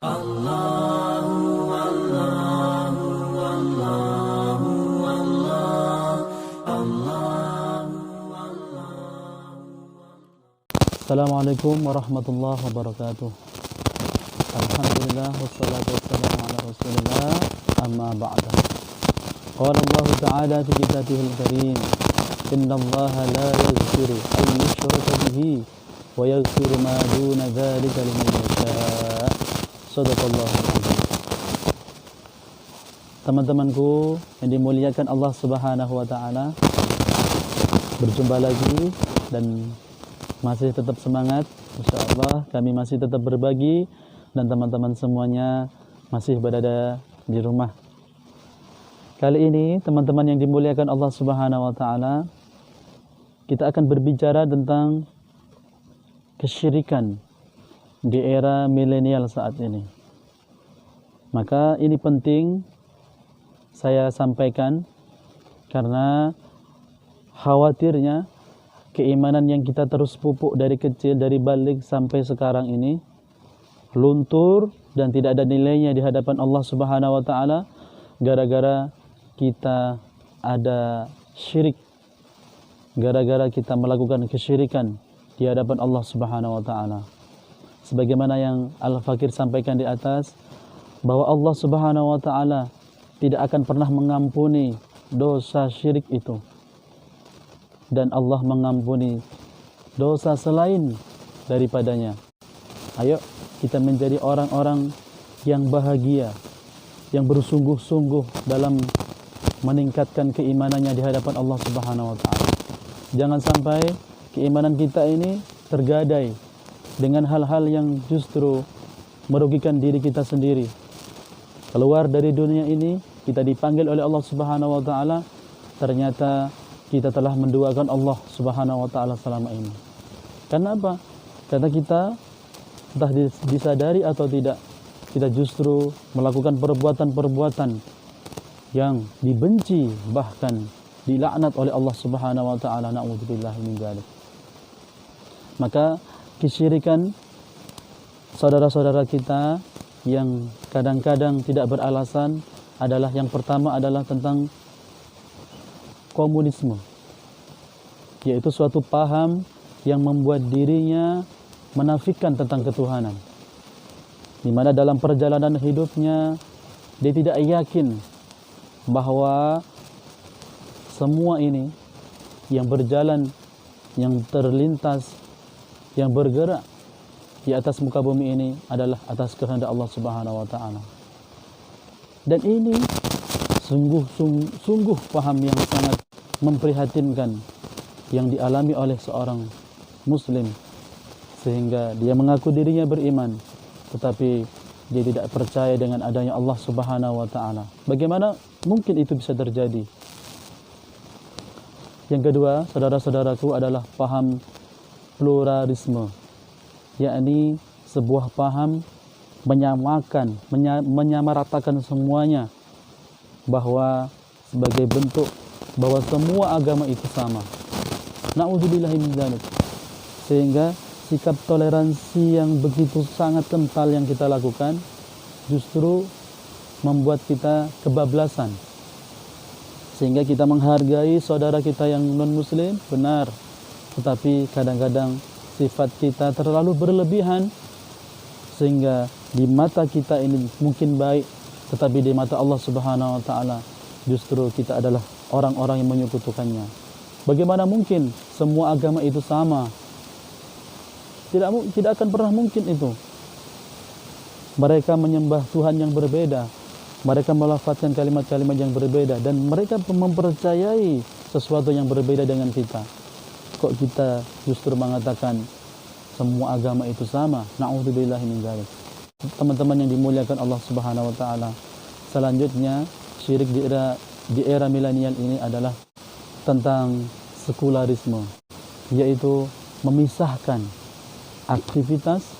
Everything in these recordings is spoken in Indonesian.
Assalamualaikum warahmatullahi wabarakatuh. Alhamdulillah wassalatu wassalamu ala Rasulillah amma ba'da. Qala Allah Ta'ala fi kitabihil karim, innallaha la yaghfiru an yushraka bihi wa yaghfiru ma duna dzalika liman yasha'. Shadaqallahul azim. Teman-temanku yang dimuliakan Allah Subhanahu wa taala, berjumpa lagi dan masih tetap semangat. Insyaallah kami masih tetap berbagi dan teman-teman semuanya masih berada di rumah. Kali ini teman-teman yang dimuliakan Allah Subhanahu wa taala, kita akan berbicara tentang kesyirikan di era milenial saat ini. Maka ini penting saya sampaikan karena khawatirnya keimanan yang kita terus pupuk dari kecil, dari balik sampai sekarang ini luntur dan tidak ada nilainya di hadapan Allah Subhanahu wa taala gara-gara kita ada syirik, gara-gara kita melakukan kesyirikan di hadapan Allah Subhanahu wa taala. Sebagaimana yang Al-Fakir sampaikan di atas, bahwa Allah Subhanahu wa taala tidak akan pernah mengampuni dosa syirik itu. Dan Allah mengampuni dosa selain daripadanya. Ayo kita menjadi orang-orang yang bahagia, yang bersungguh-sungguh dalam meningkatkan keimanannya di hadapan Allah Subhanahu wa taala. Jangan sampai keimanan kita ini tergadai dengan hal-hal yang justru merugikan diri kita sendiri. Keluar dari dunia ini, kita dipanggil oleh Allah Subhanahu wa taala, ternyata kita telah menduakan Allah Subhanahu wa taala selama ini. Karena apa? Karena kita entah disadari atau tidak, kita justru melakukan perbuatan-perbuatan yang dibenci, bahkan dilaknat oleh Allah Subhanahu wa taala. Na'udzubillah min dzalik. Maka kesyirikan saudara-saudara kita yang kadang-kadang tidak beralasan adalah, yang pertama adalah tentang komunisme, yaitu suatu paham yang membuat dirinya menafikan tentang ketuhanan, di mana dalam perjalanan hidupnya dia tidak yakin bahwa semua ini yang berjalan, yang terlintas, yang bergerak di atas muka bumi ini adalah atas kehendak Allah Subhanahu wa taala. Dan ini sungguh paham yang sangat memprihatinkan yang dialami oleh seorang muslim, sehingga dia mengaku dirinya beriman tetapi dia tidak percaya dengan adanya Allah Subhanahu wa taala. Bagaimana mungkin itu bisa terjadi? Yang kedua, saudara-saudaraku, adalah paham pluralisme, yakni sebuah paham menyamakan, menyamaratakan semuanya, bahwa sebagai bentuk bahwa semua agama itu sama. Na'udzubillahi min dzalik. Sehingga sikap toleransi yang begitu sangat kental yang kita lakukan justru membuat kita kebablasan, sehingga kita menghargai saudara kita yang non-muslim, benar, tetapi kadang-kadang sifat kita terlalu berlebihan sehingga di mata kita ini mungkin baik, tetapi di mata Allah Subhanahu wa taala justru kita adalah orang-orang yang menyekutukannya. Bagaimana mungkin semua agama itu sama? Tidak akan pernah mungkin itu. Mereka menyembah Tuhan yang berbeda, mereka melafazkan kalimat-kalimat yang berbeda, dan mereka mempercayai sesuatu yang berbeda dengan kita. Kok kita justru mengatakan semua agama itu sama? Na'udzubillahi min dzalik. Teman-teman yang dimuliakan Allah Subhanahu wa taala, selanjutnya syirik di era milenial ini adalah tentang sekularisme, yaitu memisahkan aktivitas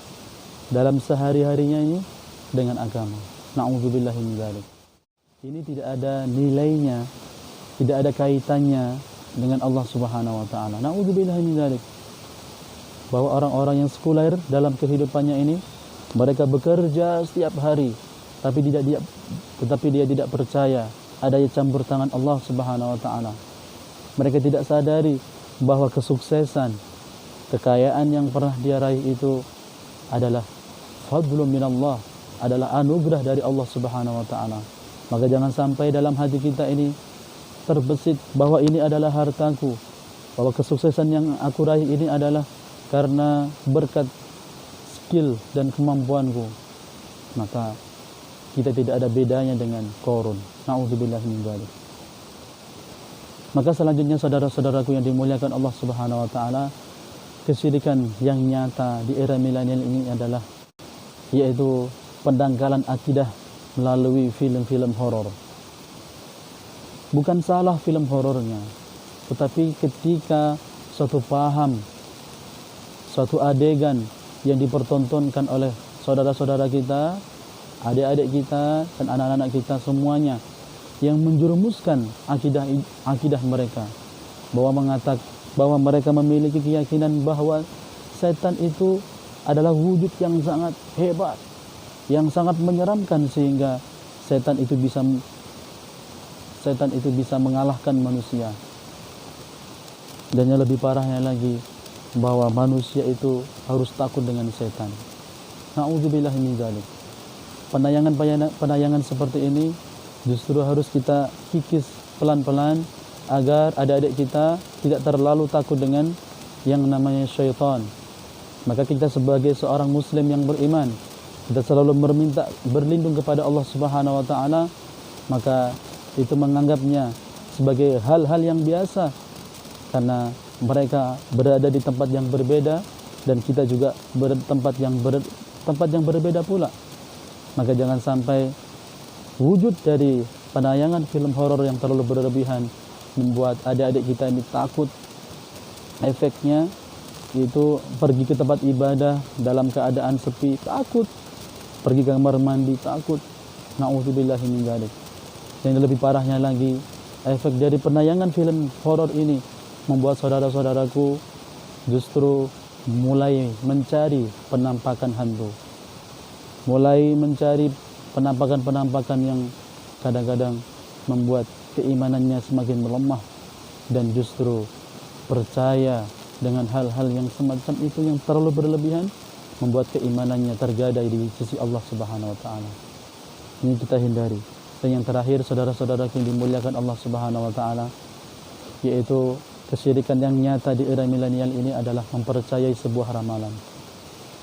dalam sehari-harinya ini dengan agama. Na'udzubillahi min dzalik. Ini tidak ada nilainya, tidak ada kaitannya dengan Allah Subhanahu wa taala. Na'udzubillahi min dzalik. Bahwa orang-orang yang sekuler dalam kehidupannya ini Mereka bekerja setiap hari, tetapi dia tidak percaya adanya campur tangan Allah Subhanahu wa taala. Mereka tidak sadari bahwa kesuksesan, kekayaan yang pernah dia raih itu adalah fadlun minallah, adalah anugerah dari Allah Subhanahu wa taala. Maka jangan sampai dalam hati kita ini terbesit bahwa ini adalah hartaku, bahwa kesuksesan yang aku raih ini adalah karena berkat skill dan kemampuanku. Maka kita tidak ada bedanya dengan Qarun. Na'udzubillah min dzalik. Maka selanjutnya saudara-saudaraku yang dimuliakan Allah Subhanahu wa taala, kesyirikan yang nyata di era milenial ini adalah yaitu pendangkalan akidah melalui film-film horor. Bukan salah film horornya, tetapi ketika suatu paham, suatu adegan yang dipertontonkan oleh saudara-saudara kita, adik-adik kita, dan anak-anak kita semuanya, yang menjerumuskan akidah mereka, bahwa mereka memiliki keyakinan bahwa setan itu adalah wujud yang sangat hebat, yang sangat menyeramkan, sehingga setan itu bisa mengalahkan manusia. Dan yang lebih parahnya lagi, bahwa manusia itu harus takut dengan setan. Na'udzubillah min dzalik. Penayangan seperti ini justru harus kita kikis pelan-pelan agar adik-adik kita tidak terlalu takut dengan yang namanya syaitan. Maka kita sebagai seorang muslim yang beriman, kita selalu meminta berlindung kepada Allah Subhanahu wa taala, maka itu menganggapnya sebagai hal-hal yang biasa karena mereka berada di tempat yang berbeda dan kita juga bertempat yang berbeda pula. Maka jangan sampai wujud dari penayangan film horor yang terlalu berlebihan membuat adik-adik kita ini takut. Efeknya itu pergi ke tempat ibadah dalam keadaan sepi, takut. Pergi ke kamar mandi, takut. Na'udzubillahi min dzalik. Yang lebih parahnya lagi, efek dari penayangan film horor ini membuat saudara-saudaraku justru mulai mencari penampakan hantu. Mulai mencari penampakan-penampakan yang kadang-kadang membuat keimanannya semakin melemah dan justru percaya dengan hal-hal yang semacam itu yang terlalu berlebihan, membuat keimanannya tergadai di sisi Allah Subhanahu wa taala. Ini kita hindari. Dan yang terakhir, saudara-saudara yang dimuliakan Allah Subhanahu wa taala, yaitu kesyirikan yang nyata di era milenial ini adalah mempercayai sebuah ramalan.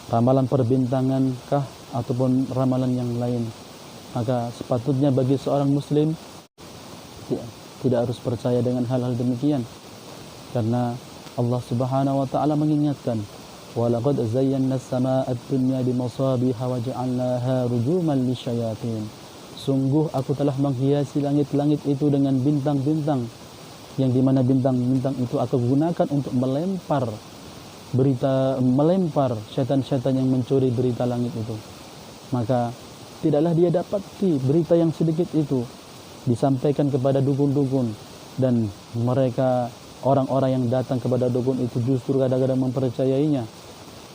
Ramalan perbintangan kah ataupun ramalan yang lain. Maka sepatutnya bagi seorang muslim tidak harus percaya dengan hal-hal demikian, karena Allah Subhanahu wa taala mengingatkan, "Walaqad zayyana as-samaa'a ad-dunya bimasabiha wa ja'alnaha rujuman lisyayatin." Sungguh aku telah menghiasi langit-langit itu dengan bintang-bintang, yang dimana bintang-bintang itu aku gunakan untuk melempar setan-setan yang mencuri berita langit itu. Maka tidaklah dia dapati berita yang sedikit itu disampaikan kepada dukun-dukun, dan mereka orang-orang yang datang kepada dukun itu justru kadang-kadang mempercayainya.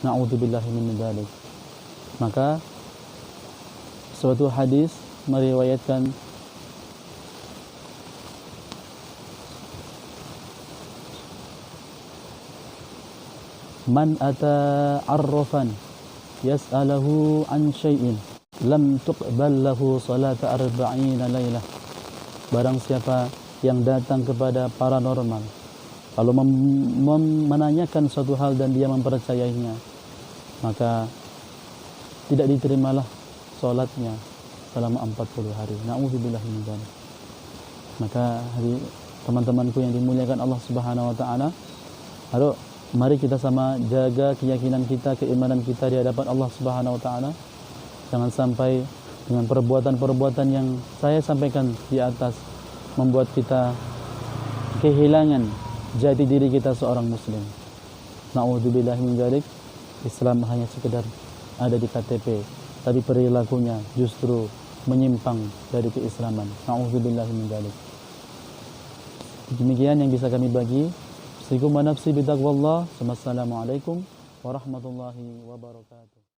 Na'udzubillahi min dzalik. Maka suatu hadis meriwayatkan man ata arrafan yas'alahu an syai'in lam tuqbal lahu salata arba'ina lailah. Barang siapa yang datang kepada paranormal lalu menanyakan suatu hal dan dia mempercayainya, maka tidak diterimalah salatnya selama 40 hari. Na'udzubillah min dzalik. Maka teman-temanku yang dimuliakan Allah Subhanahu wa taala, mari kita sama jaga keyakinan kita, keimanan kita di hadapan Allah Subhanahu wa taala. Jangan sampai dengan perbuatan-perbuatan yang saya sampaikan di atas membuat kita kehilangan jati diri kita seorang muslim. Na'udzubillah min dzalik. Islam hanya sekedar ada di KTP, tapi perilakunya justru menyimpang dari keislaman. Na'udzubillah min dzalik. Demikian yang bisa kami bagi. Assalamualaikum warahmatullahi wabarakatuh.